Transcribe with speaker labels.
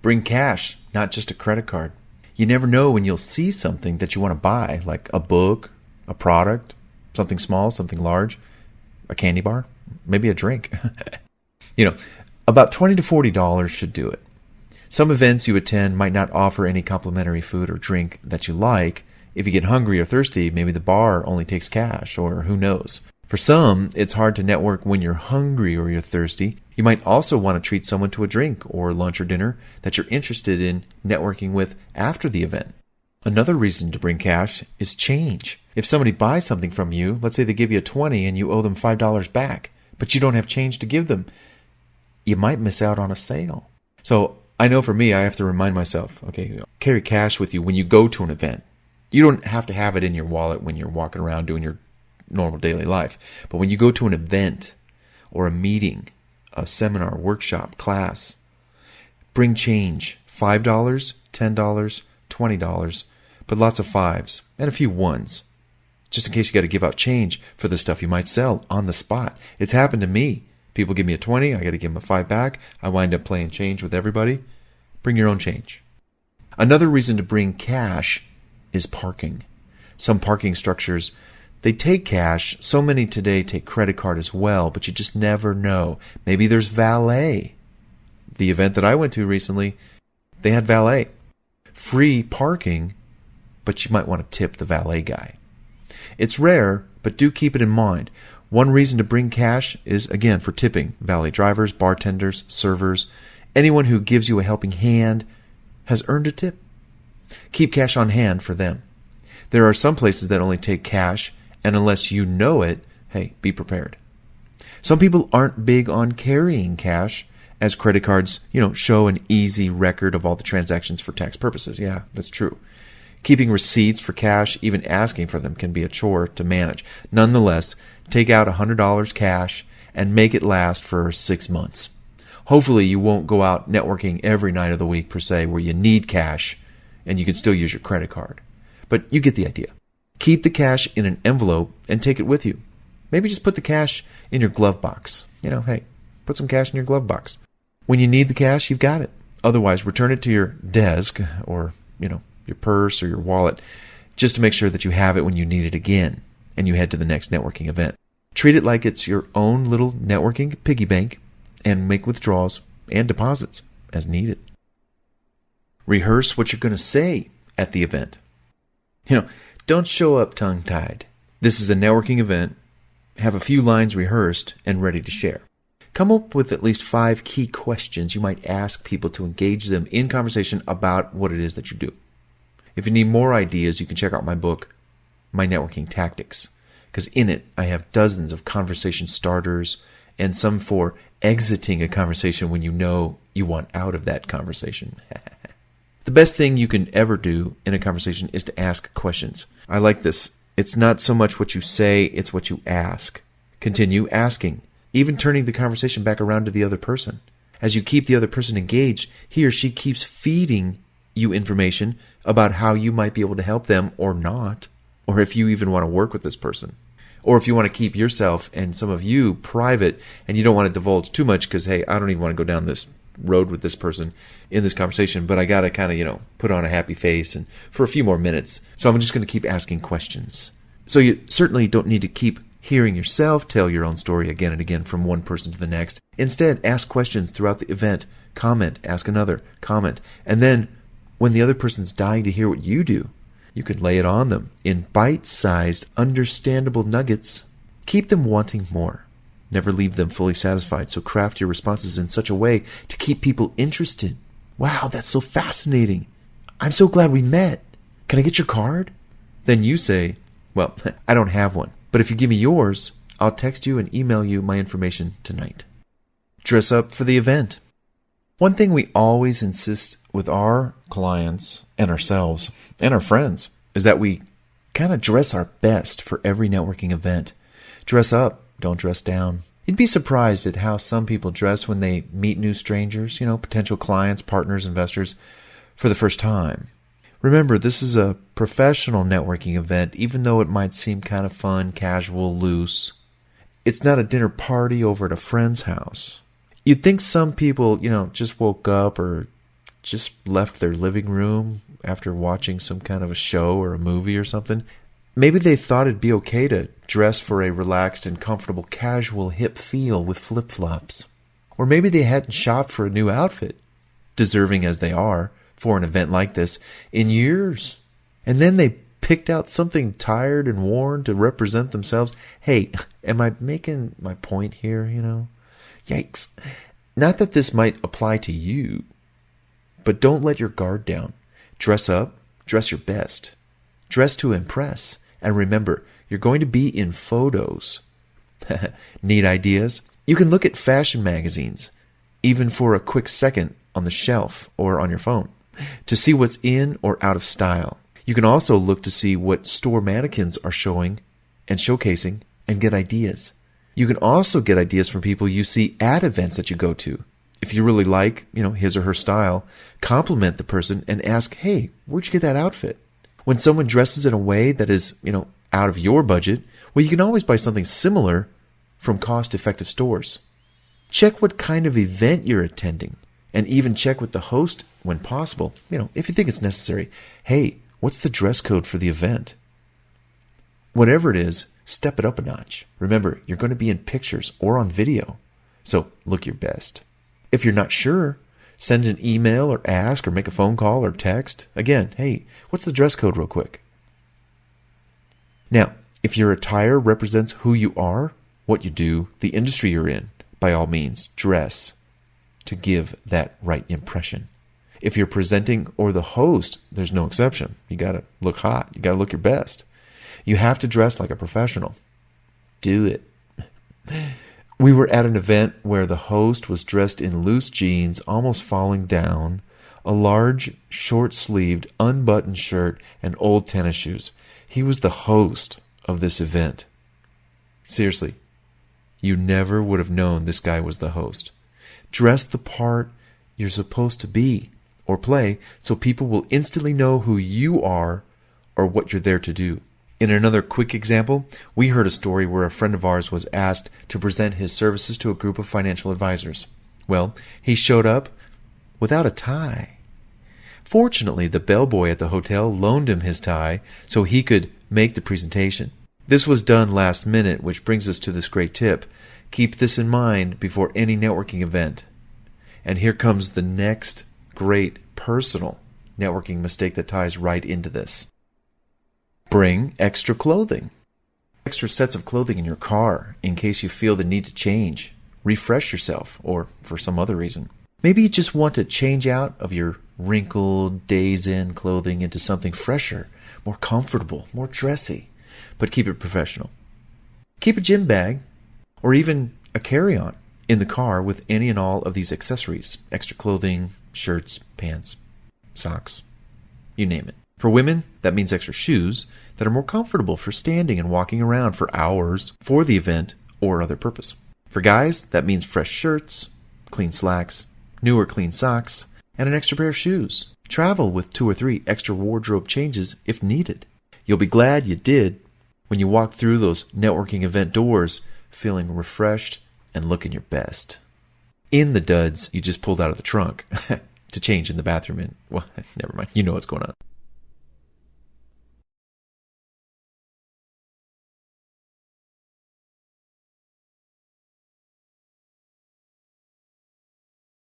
Speaker 1: Bring cash, not just a credit card. You never know when you'll see something that you want to buy, like a book, a product, something small, something large, a candy bar, maybe a drink. About $20 to $40 should do it. Some events you attend might not offer any complimentary food or drink that you like. If you get hungry or thirsty, maybe the bar only takes cash, or who knows. For some, it's hard to network when you're hungry or you're thirsty. You might also want to treat someone to a drink or lunch or dinner that you're interested in networking with after the event. Another reason to bring cash is change. If somebody buys something from you, let's say they give you a $20 and you owe them $5 back, but you don't have change to give them, you might miss out on a sale. So I know for me, I have to remind myself, okay, carry cash with you when you go to an event. You don't have to have it in your wallet when you're walking around doing your normal daily life. But when you go to an event or a meeting, a seminar, workshop, class, bring change. $5, $10, $20, but lots of fives and a few ones, just in case you got to give out change for the stuff you might sell on the spot. It's happened to me. People give me a 20, I got to give them a 5 back. I wind up playing change with everybody. Bring your own change. Another reason to bring cash is parking. Some parking structures, they take cash. So many today take credit card as well, but you just never know. Maybe there's valet. The event that I went to recently, they had valet. Free parking, but you might want to tip the valet guy. It's rare, but do keep it in mind. One reason to bring cash is, again, for tipping. Valet drivers, bartenders, servers, anyone who gives you a helping hand has earned a tip. Keep cash on hand for them. There are some places that only take cash, and unless you know it, hey, be prepared. Some people aren't big on carrying cash, as credit cards, show an easy record of all the transactions for tax purposes. Yeah, that's true. Keeping receipts for cash, even asking for them, can be a chore to manage. Nonetheless, take out $100 cash and make it last for 6 months. Hopefully you won't go out networking every night of the week per se, where you need cash and you can still use your credit card. But you get the idea. Keep the cash in an envelope and take it with you. Maybe just put the cash in your glove box. Hey, put some cash in your glove box. When you need the cash, you've got it. Otherwise, return it to your desk or, your purse or your wallet, just to make sure that you have it when you need it again and you head to the next networking event. Treat it like it's your own little networking piggy bank and make withdrawals and deposits as needed. Rehearse what you're going to say at the event. Don't show up tongue-tied. This is a networking event. Have a few lines rehearsed and ready to share. Come up with at least 5 key questions you might ask people to engage them in conversation about what it is that you do. If you need more ideas, you can check out my book, My Networking Tactics, because in it I have dozens of conversation starters and some for exiting a conversation when you know you want out of that conversation. The best thing you can ever do in a conversation is to ask questions. I like this. It's not so much what you say, it's what you ask. Continue asking, even turning the conversation back around to the other person. As you keep the other person engaged, he or she keeps feeding you information about how you might be able to help them or not, or if you even want to work with this person, or if you want to keep yourself and some of you private and you don't want to divulge too much because, hey, I don't even want to go down this road with this person in this conversation, but I got to kind of, put on a happy face and for a few more minutes. So I'm just going to keep asking questions. So you certainly don't need to keep hearing yourself tell your own story again and again from one person to the next. Instead, ask questions throughout the event, comment, ask another, comment, and then when the other person's dying to hear what you do, you can lay it on them in bite-sized, understandable nuggets. Keep them wanting more. Never leave them fully satisfied, so craft your responses in such a way to keep people interested. Wow, that's so fascinating. I'm so glad we met. Can I get your card? Then you say, well, I don't have one, but if you give me yours, I'll text you and email you my information tonight. Dress up for the event. One thing we always insist with our clients and ourselves and our friends is that we kind of dress our best for every networking event. Dress up, don't dress down. You'd be surprised at how some people dress when they meet new strangers, potential clients, partners, investors, for the first time. Remember, this is a professional networking event, even though it might seem kind of fun, casual, loose. It's not a dinner party over at a friend's house. You'd think some people, just woke up or just left their living room after watching some kind of a show or a movie or something. Maybe they thought it'd be okay to dress for a relaxed and comfortable casual hip feel with flip-flops. Or maybe they hadn't shopped for a new outfit, deserving as they are for an event like this, in years. And then they picked out something tired and worn to represent themselves. Hey, am I making my point here, Yikes. Not that this might apply to you, but don't let your guard down. Dress up, dress your best. Dress to impress. And remember, you're going to be in photos. Need ideas? You can look at fashion magazines, even for a quick second on the shelf or on your phone, to see what's in or out of style. You can also look to see what store mannequins are showing and showcasing and get ideas. You can also get ideas from people you see at events that you go to. If you really like, his or her style, compliment the person and ask, hey, where'd you get that outfit? When someone dresses in a way that is, out of your budget, well, you can always buy something similar from cost-effective stores. Check what kind of event you're attending, and even check with the host when possible, if you think it's necessary. Hey, what's the dress code for the event? Whatever it is, step it up a notch. Remember, you're going to be in pictures or on video, so look your best. If you're not sure, send an email or ask or make a phone call or text. Again, hey, what's the dress code real quick? Now, if your attire represents who you are, what you do, the industry you're in, by all means, dress to give that right impression. If you're presenting or the host, there's no exception. You got to look hot. You got to look your best. You have to dress like a professional. Do it. We were at an event where the host was dressed in loose jeans, almost falling down, a large, short-sleeved, unbuttoned shirt, and old tennis shoes. He was the host of this event. Seriously, you never would have known this guy was the host. Dress the part you're supposed to be or play so people will instantly know who you are or what you're there to do. In another quick example, we heard a story where a friend of ours was asked to present his services to a group of financial advisors. Well, he showed up without a tie. Fortunately, the bellboy at the hotel loaned him his tie so he could make the presentation. This was done last minute, which brings us to this great tip. Keep this in mind before any networking event. And here comes the next great personal networking mistake that ties right into this. Bring extra clothing. Extra sets of clothing in your car in case you feel the need to change, refresh yourself, or for some other reason. Maybe you just want to change out of your wrinkled, days-in clothing into something fresher, more comfortable, more dressy, but keep it professional. Keep a gym bag or even a carry-on in the car with any and all of these accessories, extra clothing, shirts, pants, socks, you name it. For women, that means extra shoes that are more comfortable for standing and walking around for hours for the event or other purpose. For guys, that means fresh shirts, clean slacks, new or clean socks, and an extra pair of shoes. Travel with 2 or 3 extra wardrobe changes if needed. You'll be glad you did when you walk through those networking event doors feeling refreshed and looking your best. In the duds you just pulled out of the trunk to change in the bathroom in. Well, never mind. You know what's going on.